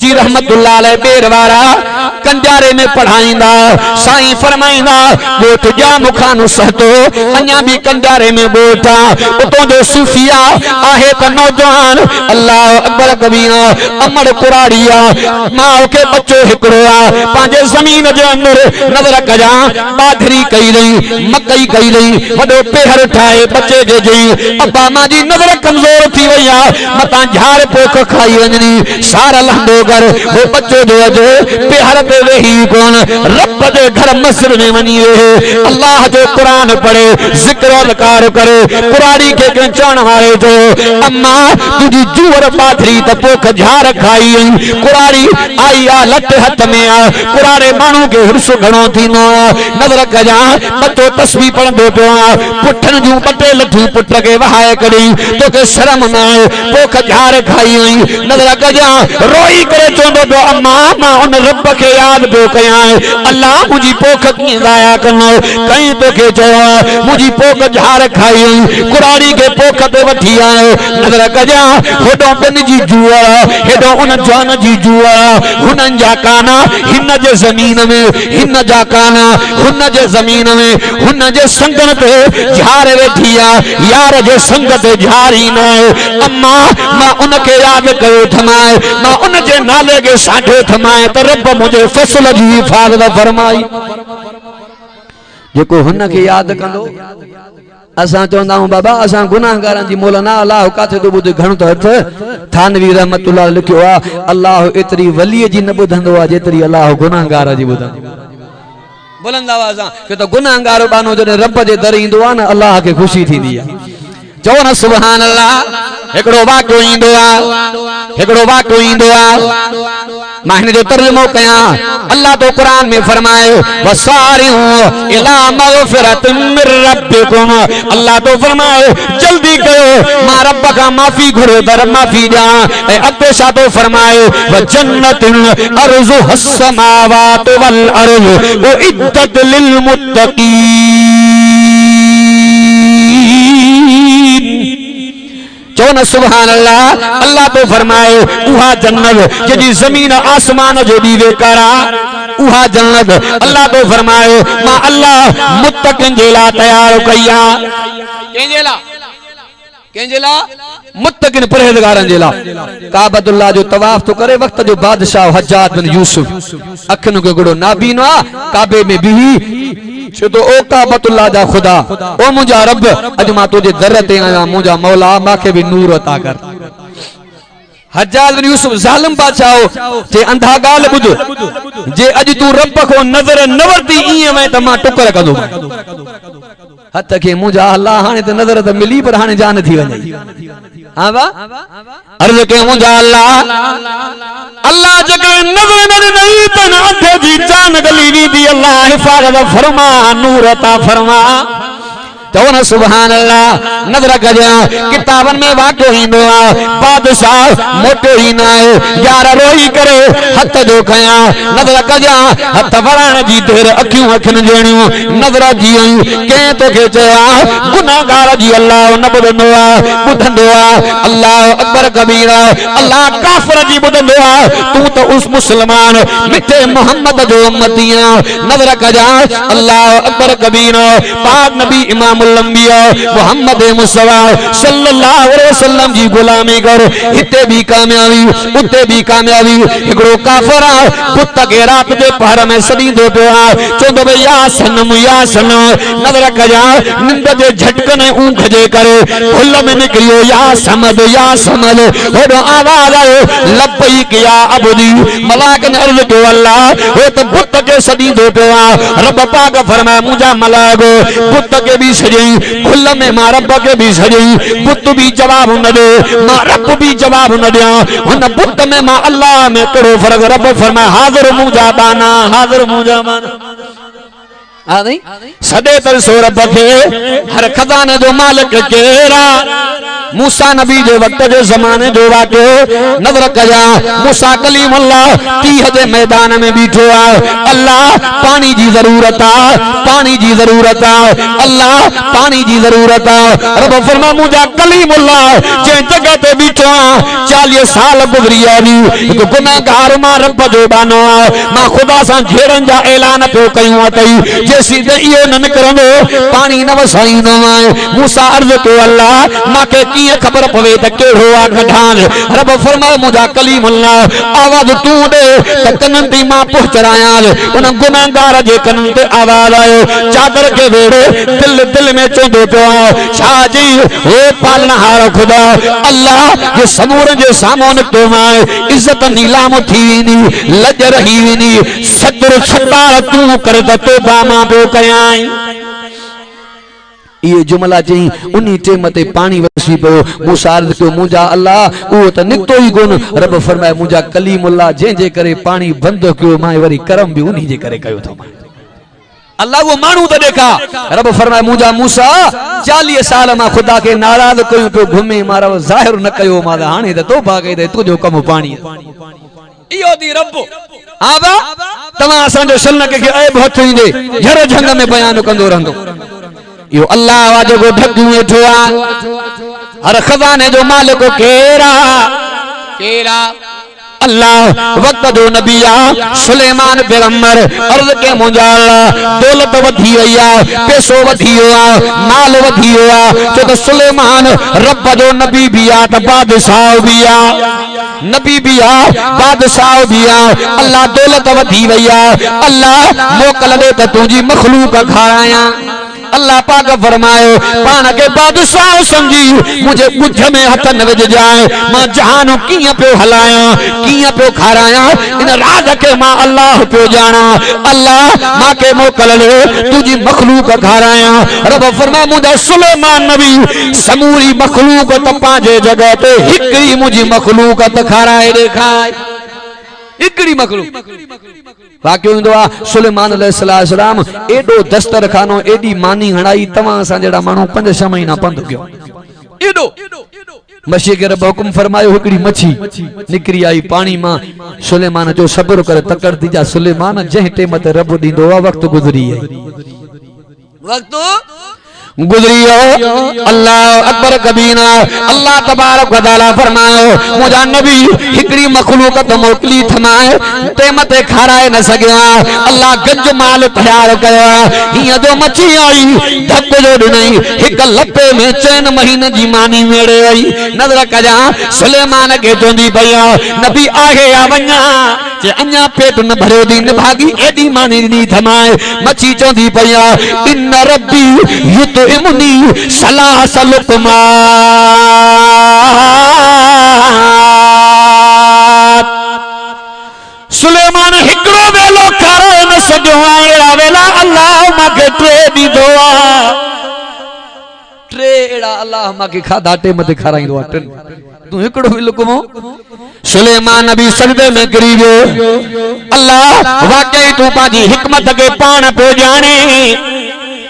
जी रहमतुल्लाह अलैह बेरवारा कंजारे में पढ़ाईंदा साईं फरमाईंदा ॻोठ जा मुखानु सहतो अञा भी कंजारे में ॻोठा उतो जो सूफिया आहे त नौजवान अल्लाह अकबर कबीरा अमर कुराड़िया मां के बच्चो हिकड़ो आ पांजे जमीन जे अंदर नजर कजा बाधरी कई रही मकई कई रही वडो पेहर ठाए बच्चे जे जई अब्बा मां जी नजर कमजोर थी वई आ मता झाड़ पोख खाई वञनी सार लंडो कर वो बच्चो जो अज पेहर पे वेही कोन रब जे घर मस्जिद में वनी रहे अल्लाह जो कुरान पढ़े जिक्र अज़कार करे कुराड़ी के चण वाले जो अम्मा तुझी जूर बाधरी त पोख झाड़ खाई कुराड़ी आई आ लट हथ में आ कुराड़े मानू के हिरस घणो थींदो नजर कजा बच्चो तस्बीह पढ़ंदो पियो पुठन जूं बटे लठूं पुट के वहाए कड़ी तोखे शर्म न आए पोख झाड़ खाई नजर कजा रोई करे चोंदो पियो अम्मा मां उन रब के याद पियो कयां अल्लाह मुझी पोख कीअं ज़ाया कंदो कहीं तोखे चयो मुझी पोख झाड़ खाई कुराड़ी के पोख ते वठी आयो नजर कजा होडो बिन जी जुआ हेडो उन जान जी जुआ हुनन जा काना हिन जे जमीन में हिन जा काना हुन जे जमीन में हुन जे संगन ते झाड़ वेठी आ यार जे संग ते झाड़ी न अम्मा मां उन के याद कयो थमाए मां उन जे नाले के साठे थमाए त रब मुझे फसल जी हिफाज़त फरमाई जेको हुन के याद कंदो असा चवंदा हूं बाबा असा गुनाहगारन जी मोल ना अल्लाह काथे तो बुध घणो तो हथ थानवी रहमतुल्लाह लिखियो आ अल्लाह एतरी वली जी न बुधंदो आ जेतरी अल्लाह गुनाहगार जी बुधंदो बुलंद आवाज के तो गुनाहगार बानो जने रब जे दर इंदो आ न अल्लाह के खुशी थींदी आ चो न सुभान अल्लाह एकड़ो वाक्यो इंदो आ एकड़ो वाक्यो इंदो आ मां हिन जो तर्जुमो कया अल्लाह तो कुरान में फरमाए वसारिउ इला मगफिरतिन मिर रब्बिकुम अल्लाह तो फरमाए जल्दी करो मां रब का माफी घुरो दर माफी जा ए अगे शा तो फरमाए व जन्नतिन अर्ज़ु हस समावात वल अर्ज़ व इद्दत लिल मुत्तकीन चो न सुभान अल्लाह अल्लाह तो फरमाए उहा जन्नत जेदी जमीन आसमान जो दीवे करा उहा जन्नत अल्लाह तो फरमाए मां अल्लाह मुत्तकिन जेला तैयार कया केंजेला मुत्तकिन परहेज़गारन जेला काबतुल्लाह जो तवाफ तो करे वक्त जो बादशाह हज्जाज बिन यूसुफ अखन के गुड़ो नाबीनो आ काबे में बिही छो तो ओ काबतुल्लाह जा खुदा ओ मुझा रब अज मां तुझे दर ते आया मुझा मौला माखे भी नूर अता कर हज्जाज बिन यूसुफ जालिम बादशाह जे अंधा गाल बुध जे अज तू रब को नजर न वरती इए में त मां टुकर कंदो हथ के मुझा अल्लाह हाने त नजर त मिली पर हाने जान थी वने हां बा अर्ज के मुझा अल्लाह जके नजर न नहीं त अंधे जी जान गली वी दी अल्लाह हिफाजत फरमा नूर अता फरमा तो न सुभान अल्लाह नजर कजा किताबन में वाक्यो हिंदो आ बादशाह मोटो ही ना है यार रोई करे हथ जो खया नजर कजा हथ वराण जी देर अखियों अखन जेणियों नजर जी के तो के चया गुनाहगार जी अल्लाह न बुधंदो आ बुधंदो आ अल्लाह अकबर कबीरा अल्लाह काफिर जी बुधंदो आ तू तो उस मुसलमान मिठे मोहम्मद जो उम्मतिया नजर कजा अल्लाह अकबर कबीरा पाक नबी इमाम लंबिया मोहम्मद मुस्तफा सल्लल्लाहु अलैहि वसल्लम जी गुलामी कर हिते भी कामयाबी उते भी कामयाबी एकड़ो काफरा पुत के रात दे पहर में सदी दो पिया चोंदो भई या सनम नजर कजा निंद दे झटकन ऊंघ जे करे भुल में निकलियो या समद होडो आवाज आयो लब्बई किया अबदी मलाक ने अर्ज को अल्लाह हो तो पुत के सदी दो पिया रब पाक फरमाए मुझा मलाको पुत के भी खुल में मां रब के भी सजई पुत भी जवाब न दे मां रब भी जवाब न दिया उन पुत में मां अल्लाह में करो फर्क रब फरमाए हाजिर मुझा बाना नहीं सदे तर सो रब के हर खजाने जो मालिक केरा मूसा नबी जे वक्त जे ज़माने जो वाक़ियो नज़र कया मूसा कलीमुल्लाह तीह जे मैदान में बीठो आ अल्लाह पानी जी ज़रूरत आ पानी जी ज़रूरत आ अल्लाह पानी जी ज़रूरत आ रब फरमा मुझा कलीमुल्लाह जे जगह ते बीठो आ 40 साल गुज़री आनी तो गुनाहगार मां रब जो बानो मां खुदा सां झेड़न जा ऐलान पियो कयूं अथई जे सीधे इहो न निकरंदो पानी न वसाईंदो मूसा अर्ज़ कयो अल्लाह मांखे कीअं खबर पवे त केड़ो आ गठान रब फरमाए मुझा कलीमुल्लाह आवाज तू दे त कनन ती मां पहुंचराया उन गुनाहगार जे कनन ते आवाज आयो चादर के वेड़े दिल दिल में चोंदो पियो छा जी हे पालनहार खुदा अल्लाह जे समूर जे सामने तो माए इज्जत नीलाम थी नी लज रही नी सदर छपार तू कर त तोबा मां पियो कयाई ये जुमला चई उन्हीं टेम ते पानी वसी पियो मूसा अर्ज़ कयो मुंहिंजा अल्लाह उहो त निकतो ई कोन रब फरमाए मुंहिंजा कलीमुल्लाह जंहिंजे करे पानी बंद कयो मां वरी करम भी उन्हीं जे करे कयो थो अल्लाह वो मानू त देखा रब फरमाए मुंहिंजा मूसा 40 साल मां खुदा के नाराज कयो पियो घुमे मारा ज़ाहिर न कयो मां हाणे त तौबा कई त तुंहिंजो कम पानी इहो दी रब आबा तव्हां असांजो शनक खे ऐब हथ ईंदे झर झंग में बयान कंदो रहंदो यो अल्लाह वाजो को ढक वेठो आ हर खजाने जो मालिक केरा केरा अल्लाह वक्त जो नबी आ सुलेमान पैगंबर अर्ज़ के मुंहिंजा अल्लाह दौलत वधी वई आ पैसो वधी वियो आ माल वधी वियो आ छो त सुलेमान रब जो नबी भी आ त बादशाह भी आ नबी भी आ बादशाह भी आ अल्लाह दौलत वधी वई आ अल्लाह मोकल दे त तुंहिंजी मखलूक खाराया अल्लाह पाक फरमायो पान के बादशाह समझी मुझे बुझ में हथ न विझ जाए मां जहान कियां पे हलाया कियां पे खाराया इन राज के मां अल्लाह पे जाना अल्लाह मां के मोकल ले तुझी मखलूक खाराया रब फरमा मुझा सुलेमान नबी समूरी मखलूक त पांजे जगह पे हिकड़ी मुझी मखलूक त खाराए देखाए इकड़ी मखलूक वाक्यो इंदो आ सुलेमान अलैहिस्सलाम एडो दस्तरखानो एडी मानी हणाई तवा सा जेड़ा मानो 5-6 महीना पंध गयो एडो मछी के रब हुकुम फरमायो हिकड़ी मछी निकरी आई पानी मां सुलेमान जो सब्र कर तकड़ दीजा सुलेमान जह टेम ते रब दींदो आ वक्त गुजरी है वक्त गुजरियो अल्लाह अकबर कबीना अल्लाह तबारक व तआला फरमायो मुझा नबी हिकड़ी मखलूक त मोकली थमाए टेम ते खाराए न सगया अल्लाह गंज माल तैयार कया हिया जो मछी आई धक जो नहीं एक लपे में 3 महीने जी मानी मेड़े आई नजर कजा सुलेमान के चोंदी पया नबी आहे आ वन्या जे अन्या पेट न भरो दी न भागी एडी मानी नी थमाए मछी चोंदी पया इन रब्बी युत इमुनी सलाह सलुकमा सुलेमान हिकड़ो वेलो खारो न सजो एड़ा वेला अल्लाह माके ट्रे दी दुआ ट्रे एड़ा अल्लाह माके खादा टेम ते खाराईंदो आ तू हिकड़ो भी लुकमो सुलेमान नबी सजदे में गिरी वियो अल्लाह वाकई तू पाजी हिकमत के पान पे जाने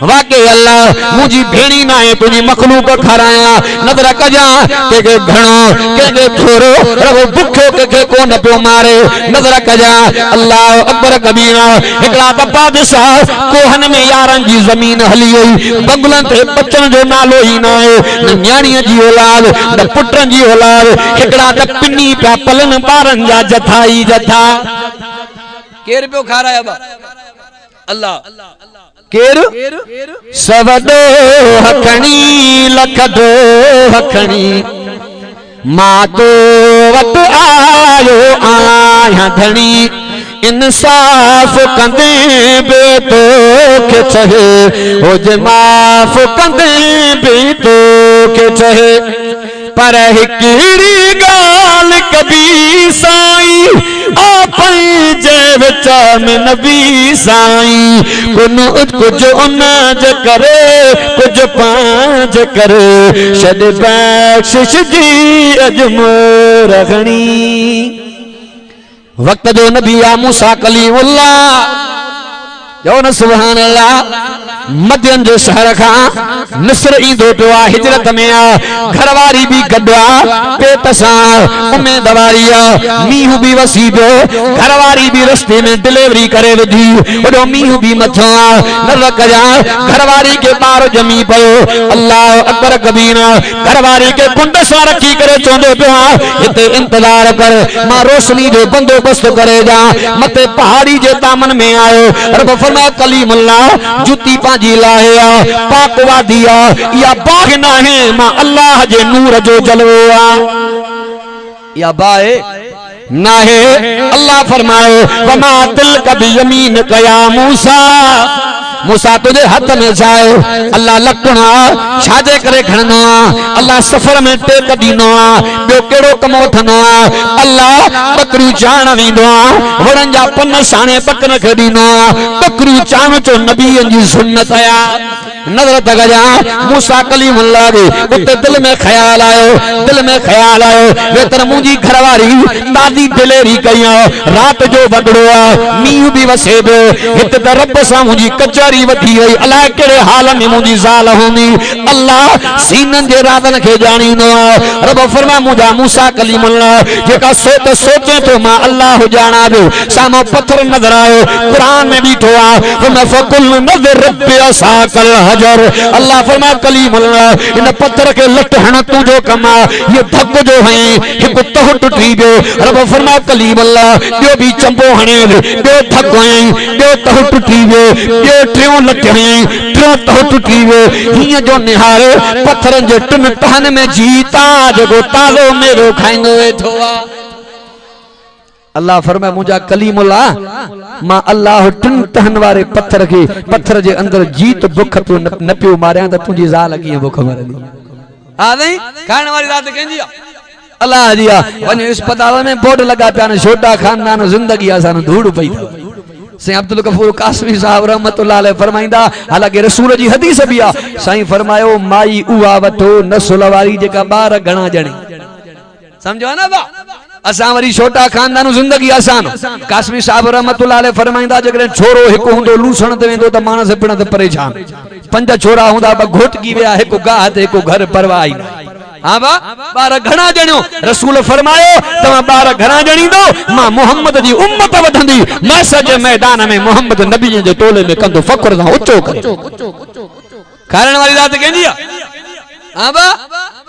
वाकई अल्लाह मुझी भेणी ना है तुझी मखलूक खाराया नजर कजा के घणो के थोरो रब भुखो के कोन पियो मारे नजर कजा अल्लाह अकबर कबीरा एकला त बादशाह कोहन में यारन जी जमीन हली हुई बंगलन ते बच्चन जो नालो ही ना है न न्याणी जी औलाद न पुटन जी औलाद एकला त पिन्नी पा पलन बारन जा जथाई जथा केर पियो खाराया बा अल्लाह केर सवदो हखणी लख दो हखणी मां तो वट आयो आया धणी इंसाफ कंदे बे तो के चहे हो जे माफ कंदे बे तो के चहे पर हिकड़ी गाल कभी साई आप जे विच में नबी साई कुछ उनज करे कुछ पांच करे शद बख्शिश जी अजमोर घणी वक्त जो नबी आ मूसा कलीमुल्लाह जो न सुभान अल्लाह मध्यन जो शहर का मिस्र ईंदो पियो आहे हिजरत में आ घरवारी भी गड्डा पेट सां उम्मीदवारी आ मींहुं भी वसी पियो घरवारी भी रस्ते में डिलीवरी करे विधी ओडो मींहुं भी मथो न रखजा घरवारी के ॿार जमी पियो अल्लाह अकबर कबीरा घरवारी के कुंड सां रखी करे चोंदो पियो हिते इंतजार कर मां रोशनी जो बंदोबस्त करे जा मते पहाड़ी जे दामन में आयो रब फरमाया कलीमुल्लाह जुती पांजी लाया पाक वादिया या बाग ना है मां अल्लाह जे नूर जो जलवो या बाए ना है अल्लाह फरमाए वमा तिल कभी यमीन कया मूसा मूसा तुझे हाथ में जाए अल्लाह लकड़ा छाजे करे खणनो अल्लाह सफर में टेक दीनो बयो केड़ो कम वठनो अल्लाह बकरू चाण वींदो वणन जा पन साणे बकन खे दीनो बकरू चाण चो नबीन जी सुन्नत आया नजर तगजा मूसा कलीमुल्लाह दे उते दिल में ख्याल आयो वेतर मुंजी घरवारी दादी दिलेरी कया रात जो बगड़ो मींह भी वसे बे हित त रब सा मुंजी कचरी वठी वई अल्लाह केड़े हाल में मुंजी ज़ाल होंदी अल्लाह सीनन जे रातन के जानी न रब फरमा मुंजा मूसा कलीमुल्लाह जेका सोचे तो मां अल्लाह जाना दो सामो पत्थर नजर आयो कुरान में बीठो आ मैं फकुल नजर रब असाकल हजर अल्लाह फरमा कलीमुल्लाह इन पत्थर के लटहण तुझो कमा ये धक जो है एक तह टूटी गयो रब फरमा कलीमुल्लाह बयो भी चंबो हणे बयो धक है बयो तह टूटी गयो बयो ट्रियो लटहे ट्रियो तह टूटी गयो हिया जो निहार पत्थरन जे टन टहन में जीता जगो तालो मेरो खाइंदो वेठो आ अल्लाह फरमाए मुझा कलीमुल्लाह मां अल्लाह टिन टहन वाले पत्थर के अंदर जीत बुख तो न पियो मारिया त तुझी ज़ाल कीअं बुख मरंदी आ नहीं खाने वाली रात कहंदी अल्लाह दिया वन अस्पताल में बोर्ड लगा पिया न छोटा खानदान जिंदगी असन धूड़ पई से अब्दुल गफूर कासमी साहब रहमतुल्लाह अलैह फरमाइंदा हालांकि रसूल जी हदीस भी आ साईं फरमायो माई उहा वठो नस्ल वाली जेका बार घणा जणी समझो ना बा असा वरी छोटा खानदान जिंदगी आसान कासमी साहब रहमतुल्लाह अलैह फरमाइंदा जगरे छोरो एक हुंदो लूसण ते वेंदो त मानस पिण ते परेशान पंज छोरा हुंदा ब घोटकी विया एक गाह ते एक घर परवाई हां बा बार घणा जणियो रसूल फरमायो तमा बार घणा जणी दो मां मोहम्मद जी उम्मत वधंदी मैसर जे मैदान में मोहम्मद नबी जे टोले में कंदो फकर सा ऊंचो करे कारण वाली रात कहंदी हां बा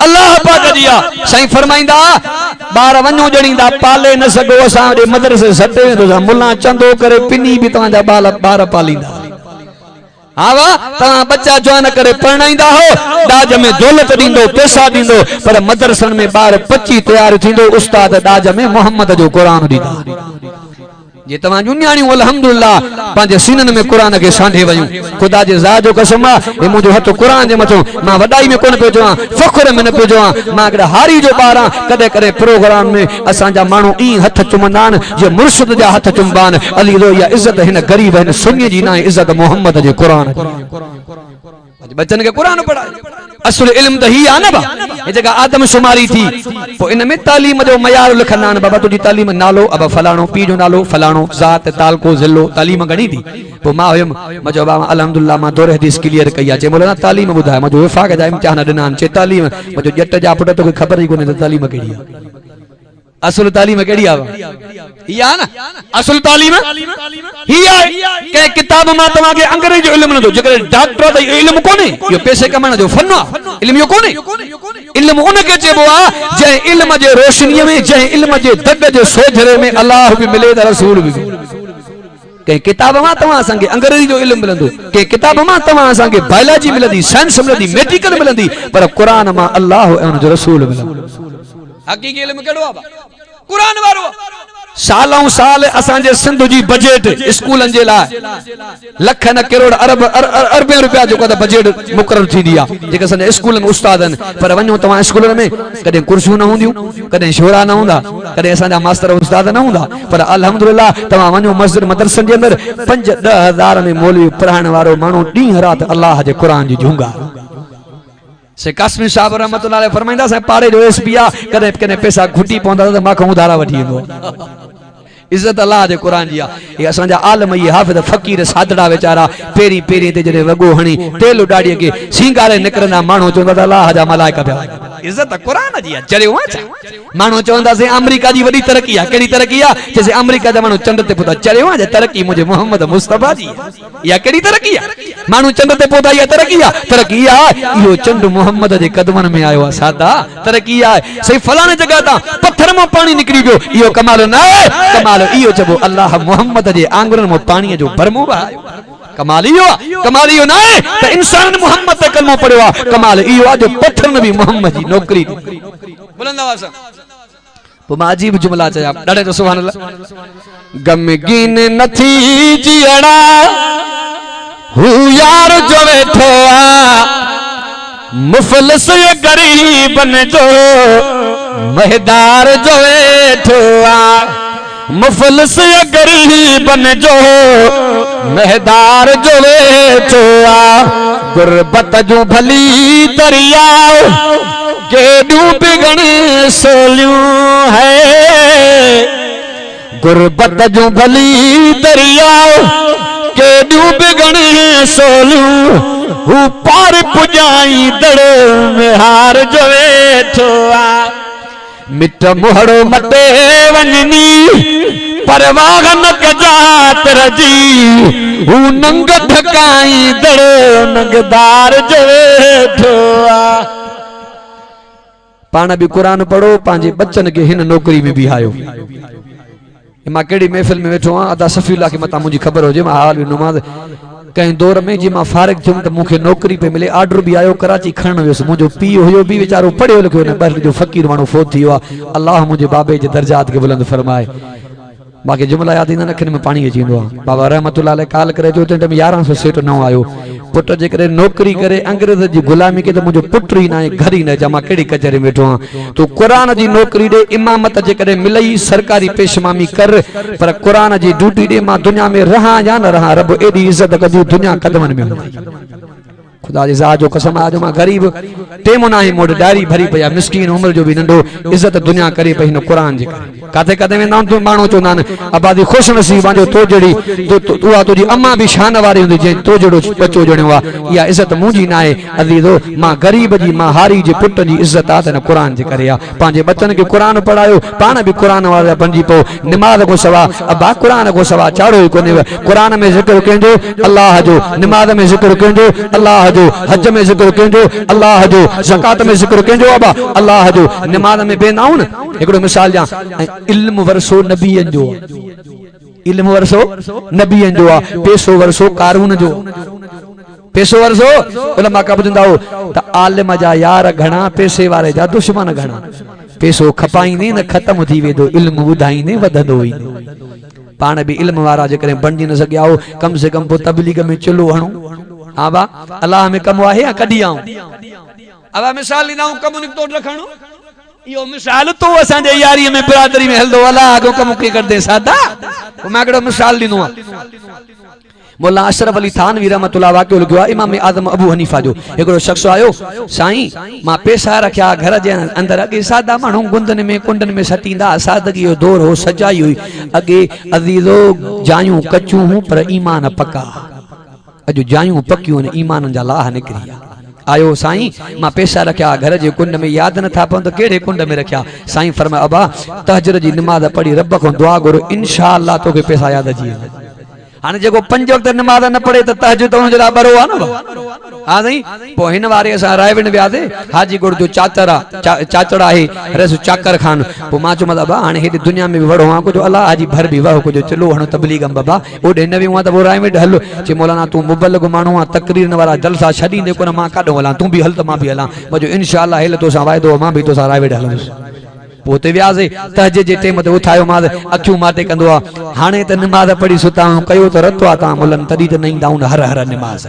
अल्लाह पाक दिया साईं फरमाइंदा बार वणो जणींदा पाले न सगो असा दे मदरसे सटे वेंदो मुल्ला चंदो करे पिनी भी तवा जा बार पालींदा हां वा तवा बच्चा जवान करे परणाइंदा हो दाज में दौलत दींदो पैसा दींदो पर मदरसन में बार 25 तैयार थींदो उस्ताद दाज में मोहम्मद जो कुरान दींदा जे तवा जुनियाणी अल्हम्दुलिल्लाह पांजे सीनन में कुरान के सांधे वयू खुदा जे ज़ात जो कसम ए मुजो हथ कुरान जे मथो मां वडाई में कोन पे जोआ फखर में न पे जोआ मां अगर हारी जो बारा कदे करे प्रोग्राम में असा जा मानू ई हथ चुमंदान जे मुर्शिद जा हथ चुमबान अली रो या इज्जत हिन गरीब हिन सुन्नी जी ना इज्जत मोहम्मद जे कुरान बच्चन के कुरान पढ़ाए असल इल्म त ही आ न बा ए जगह आदम शुमारी थी तो इन में तालीम जो मयार लिखना न बाबा तुजी तालीम नालो अब फलाणो पी जो नालो फलाणो जात तालको जिलो तालीम गणी थी तो मां होयम मजो बाबा अल्हम्दुलिल्लाह मां दौर हदीस क्लियर कया जे मोला तालीम बुधाए मजो वफाक जा इम्तिहान दिना चे तालीम मजो जट जा पुट तो खबर ही कोने तालीम केड़ी असल तालीम केड़ी आ या ना असल तालीम ही है के किताब में तमा के अंग्रेज जो इल्म न दो जकर डॉक्टर तो इल्म कोने यो पैसे कमाने जो फन इल्म यो कोने इल्म उन के चेबो आ जे इल्म जे रोशनी में जे इल्म जे दग जे सोझरे में अल्लाह भी मिले त रसूल भी के किताब में तमा संगे अंग्रेजी जो इल्म मिलंदो के किताब में तमा संगे बायोलॉजी मिलंदी साइंस मिलंदी मेडिकल मिलंदी पर कुरान में अल्लाह और उन जो रसूल मिलंदो हकीकी इल्म केड़ो आ कुरान वारो सालों साल असांजे सिंध जी बजट स्कूलन जे लाइ लखन करोड़ अरब अरबे रुपया जो कदा बजट मुकरर थींदी आ जेका असांजे स्कूल में उस्तादन पर वञो तव्हां स्कूल में कॾहिं कुर्सियूं न हूंदियूं कॾहिं शोरा न हूंदा कॾहिं असांजा मास्टर उस्ताद न हूंदा पर अल्हम्दुलिल्लाह तव्हां वञो मस्जिद मदरसन जे अंदर 5-10 हज़ार में मौलवी पढ़ाइण वारो माण्हू ॾींहं राति अल्लाह जे कुरान जी झूंगा से कासमी साहब रहमतुल्लाह अलैह फरमाइंदा से पाड़े जो एसपी आ कदे कने पैसा घुटी पवंदा त माखो उधारा वठी ईंदो इज्जत अल्लाह दे कुरान जी ये असांजा आलम ये हाफिज फकीर सादड़ा बेचारा पेरी पेरी ते जड़े वगो हणी तेल डाड़ी के सिंगारे निकरना मानो चोंदा अल्लाह जा मलाइका पे इज्जत कुरान जी चरियो अच्छा मानो चोंदा से अमेरिका दी वडी तरक्की है केड़ी तरक्की है जैसे अमेरिका दा मानो चंद ते पुता चरियो जे तरक्की मुझे मोहम्मद मुस्तफा जी या केड़ी तरक्की है मानो चंद ते पुता या तरक्की है यो चंद मोहम्मद दे कदमन में आयो सादा तरक्की है सही फलाने जगह ता पत्थर में पानी निकली गयो यो कमाल ना कमाल इयो जबो अल्लाह मोहम्मद जे आंगुरन में पानी जो भरमो कमाल इयो ना त इंसान ने मोहम्मद ते कलमो पढ़वा कमाल इयो जो पत्थर में भी मोहम्मद जी नौकरी बुलंद आवाज तो मां अजीब जुमला चया डाडे तो सुभान अल्लाह गमगीन नथी जियड़ा हु यार जो वेठो आ मुफलिस ये गरीब ने जो महदार जो वेठो आ मुफलिस ये गरीब ने जो महदार जो वेठो आ गुरबत जो भली दरिया के डूब गण सोलियूं है गुरबत जो भली दरिया के डूब गण सोलियूं हु पार पुजाई दड़ में हार जो वेठो आ मिट मुहड़ो मटे वञनी परवाह न कजात रजी हु नंग ढकाई दड़ नंगदार जो वेठो आ पाण भी कुरान पढ़ो पांजे बच्चन के हिन नौकरी में भी आयो मां केड़ी महफिल में वेठो अदा सफीला के मता मुझी खबर हो जे मां हाल नमाज कहीं दौर में जी मां फारिग थियुम त मुखे नौकरी पे मिले ऑर्डर भी आयो कराची खण वियस मुझो पीउ हुयो भी बेचारो पढ़ियो लिखियो न बर जो फकीर मानो फोत थियो अल्लाह मुझे बाबे जे दर्जात के बुलंद फरमाए बाकी जुमला याद इंदा नखन में पानी अची वेंदो बाबा रहमतुल्लाह अलैह काल करे जो तंहिं टाइम 1100 सेट न आयो पुट जे करे नौकरी करे अंग्रेज जी गुलामी के त मुझो पुट ही ना घर ही न जमा केड़ी कचहरी में वेठो तो कुरान जी नौकरी दे इमामत जे करे मिलई सरकारी पेशमामी कर पर कुरान जी ड्यूटी दे मां दुनिया में रहा या न रहा रब एडी इज्जत कदी दुनिया कदमन में खुदा जी जा जो कसम आज मां गरीब टेमो ही मोड़ डायरी भरी पया मिस्कीन उम्र जो भी नंढो इज्जत दुनिया करे पई न कुरान जे काथे काथे में नाम तो मानो चोंदा न आबादी खुश नसीब जो तो जड़ी तो तुआ तुजी अम्मा भी शान वारी हुंदी जे तो जड़ो बच्चो जणियो आ या इज्जत मुंजी ना है अजीजो मां गरीब जी मां हारी जे पुट जी इज्जत आ त कुरान जे करे आ पांजे बच्चन के कुरान पढ़ायो पान भी कुरान वाला बंजी पो नमाज को सवा अबा कुरान को सवा चाड़ो ही कोने कुरान में जिक्र केंजो अल्लाह जो नमाज में जिक्र केंजो अल्लाह जो हज में जिक्र केंजो अल्लाह जो ज़कात में जिक्र केंजो अबा अल्लाह जो नमाज में बेनाऊ न एकड़ो मिसाल जा इल्म वरसो नबियन जो इल्म वरसो नबियन जो आ पैसो वरसो कारून जो पैसो वरसो उलमा का बुझंदा हो त आलिम जा यार घणा पैसे वाले जा दुश्मन घणा पैसो खपाईंदे न खत्म थी वेंदो इल्म ॿुधाईंदे वधंदो ई पाण भी इल्म वारा जे करे बणजी न सघिया हो कम से कम पो तबलीग में चुलो हणो हां बा अल्लाह में कम आहे या कढी आऊं अब मिसाल लीनाऊं कम निकतो रखणो यो मिसाल तो असा जे यारी में बिरादरी में हलदो अल्लाह आगो कम के कर दे सादा मैं एकड़ो मिसाल लीनो मौला अशरफ अली थानवी रहमतुल्लाह वाक़ियो लिखियो इमाम आजम अबू हनीफा जो एकड़ो शख्स आयो साईं मां पैसा रखया घर जे अंदर अगे सादा मानू गुंदन में कुंडन में सतींदा सादगी जो दौर हो सजाई हुई अगे अजीजो जायूं कच्चू हूं पर ईमान पक्का अजो जायूं पक्कियूं ने ईमान जा लाह निकरिया आयो साईं मां पैसा रखया घर जे कुंड में याद न था पवंदो केड़े कुंड में रखया साईं फरमाया अबा तहज्जुद जी नमाज पढ़ी रब को दुआ करो इंशाअल्लाह तोके पैसा याद अची वेंदा हाने जेको 5 वक्त नमाज न पढ़े त तहज्जुद उन जला बरो आ न हां नहीं पो हिन वारे असा रायविन व्यादे हाजी गुड़ जो चाचड़ा है रस चाकर खान पो मां चो मतलब हाने हेडी दुनिया में भी वड़ो आ को जो अल्लाह हाजी भर भी वह को जो चलो हणो तबलीग बाबा ओडे न भी हुआ त वो रायविन हल जे मौलाना तू मुबल्लिग मानू आ तकरीर वाला जलसा छडी ने को न मां काडो हला तू भी हल त मां भी हला मजो इंशाअल्लाह हेल तो सा वायदो मां भी तो सा रायविन हलंदुस पोते व्याजे तहजे जे टेम ते उठायो मां अखियूं माटे कंदो आ हाने त नमाज पढ़ी सुता कयो त रतो आ ता मुलन तदी त नहीं दाउन हर हर नमाज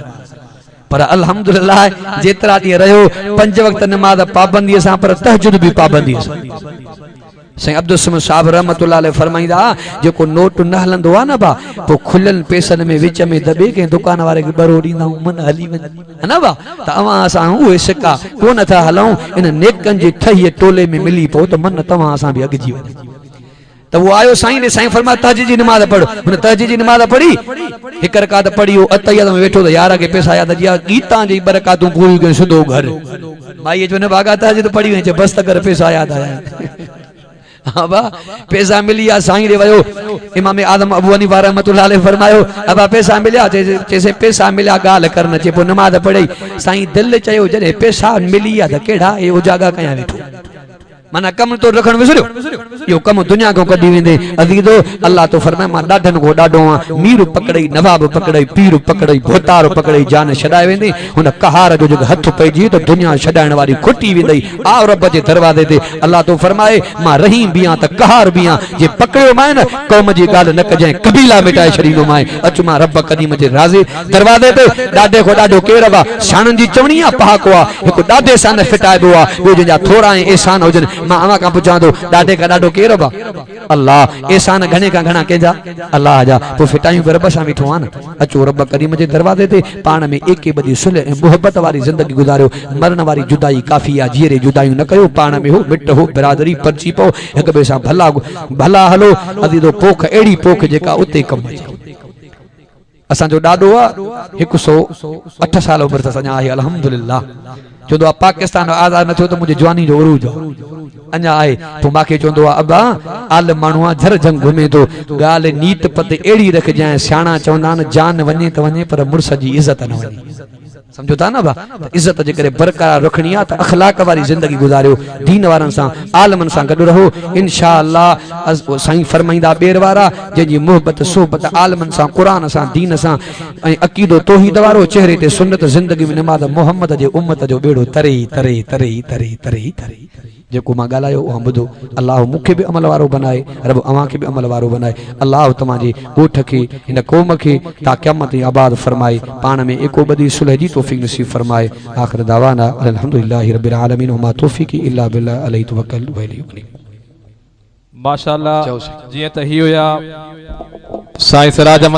पर अल्हम्दुलिल्लाह जेतरा दी रहो 5 वक्त नमाज पाबंदी सा पर तहज्जुद भी पाबंदी सा सही अब्दुल समद साहब रहमतुल्लाह अलैह फरमाइंदा जेको नोट न हलंदो आ न बा तो खुलल पैसन में विच में दबे के दुकान वाले के बरो दींदा मन हली वन है न बा त अवा असा ओए सिक्का कोन था हलऊं इन नेकन जी ठही टोले में मिली पो तो मन तवा असा भी अगजी वन तो वो आयो साईं ने, साईं फरमाया तहज्जुद जी नमाज पढ़। उन तहज्जुद जी नमाज पढ़ी, एक रकात पढ़ी, वो अतैयत में बैठो तो यार के पैसा याद अजिया गीता जी बरकातूं पूरी के सुधो घर माई जो ने भागा तहज्जुद पढ़ी वे बस तकर पैसा याद आया। हाँ बा पैसा मिलिया साईं रे वयो। इमाम आदम अबू हनीफा रहमतुल्लाह अलैह फरमायो अबा पैसा मिलिया जैसे पैसा मिलिया गाल करन चे पो नमाज पढ़ी। साईं दिल चयो जरे पैसा मिलिया त केड़ा ए उजागा कया वेठो माना कम तो रखण विसरियो यो कम दुनिया को कदी वेंदे अजीजो। अल्लाह तो फरमाए मां डाढन को डाढो मीर पकड़ई नवाब पकड़ई पीर पकड़ई भोतार पकड़ई जान छडाए वेंदी। हुन कहार जो जग हथ पइजी तो दुनिया छडाइण वाली खुटी वेंदई। आ रब जे दरवाजे ते अल्लाह तो फरमाए मां रहीम बिया त कहार बिया जे पकड़ियो माए न कौम जी गाल न कजै कबीला मिटाए छडींदो माए। अच मां रब कदीम जे राज़ी दरवाजे ते डाढे को डाढो केर बा शानन जी चवणी आ पहाको आ हिक डाढे सान फिटाइबो आ वो जंजा थोड़ा एहसान होजन मां अवा का पुछां तो डाढे का डाढो केर बा अल्लाह। एहसान घणे का घणा केजा अल्लाह जा तो फिटायूं रब सां बीठो आ न। अचो रब करीम जे दरवाजे ते पाण में एके बदी सुलह ऐं मोहब्बत वारी जिंदगी गुजारियो। मरण वारी जुदाई काफी आ जीरे जुदाई न कयो पाण में हो मिट हो बिरादरी परची पो एक बे सां भला भला हलो अदीदो पोख एड़ी पोख जेका उते कम अचे। असा जो डाडो आ 108 साल उम्र त सजा आहे अल्हम्दुलिल्लाह। चोंदो आ पाकिस्तान आजाद न थियो तो मुझे जवानी जो उरूज अञा आहे तो माके चोंदो आ अबा आल मानुआ झर जंग घुमे तो गाल नीत पत एड़ी रख जाए सियाणा चवंदा न जान वने त वने पर मुर्स जी इज्जत न वने। समझो था ना बा इज्जत जे करे बरकरार रखनी आ त अखलाक वाली जिंदगी गुजारियो दीन वारन सा आलमन सा गड रहो इंशाअल्लाह। साईं फरमाइंदा बेर वारा जी मोहब्बत सोहबत आलमन सा कुरान सा दीन सा ऐं अकीदो तौहीद वारो चेहरे ते सुन्नत जिंदगी में नमाज मोहम्मद जे उम्मत जो बेड़ो तरे तरे तरे तरे तरे तरे जेको मां गालायो उहा बुधो। अल्लाह मुखे भी अमल वारो बनाए रब अवां के भी अमल वारो बनाए। अल्लाह तमाजे गोठ के इन कौम के ता क़यामत आबाद फरमाए पाण में एको बदी सुलह जी तौफीक नसीब फरमाए। आखिर दावाना अल्हम्दुलिल्लाहि रब्बिल आलमीन वमा तौफीकी इल्ला बिल्लाह अलैहि तवक्कल व इलैहि उनीब। माशाअल्लाह जिए त ही होया साईं सिराज अहमद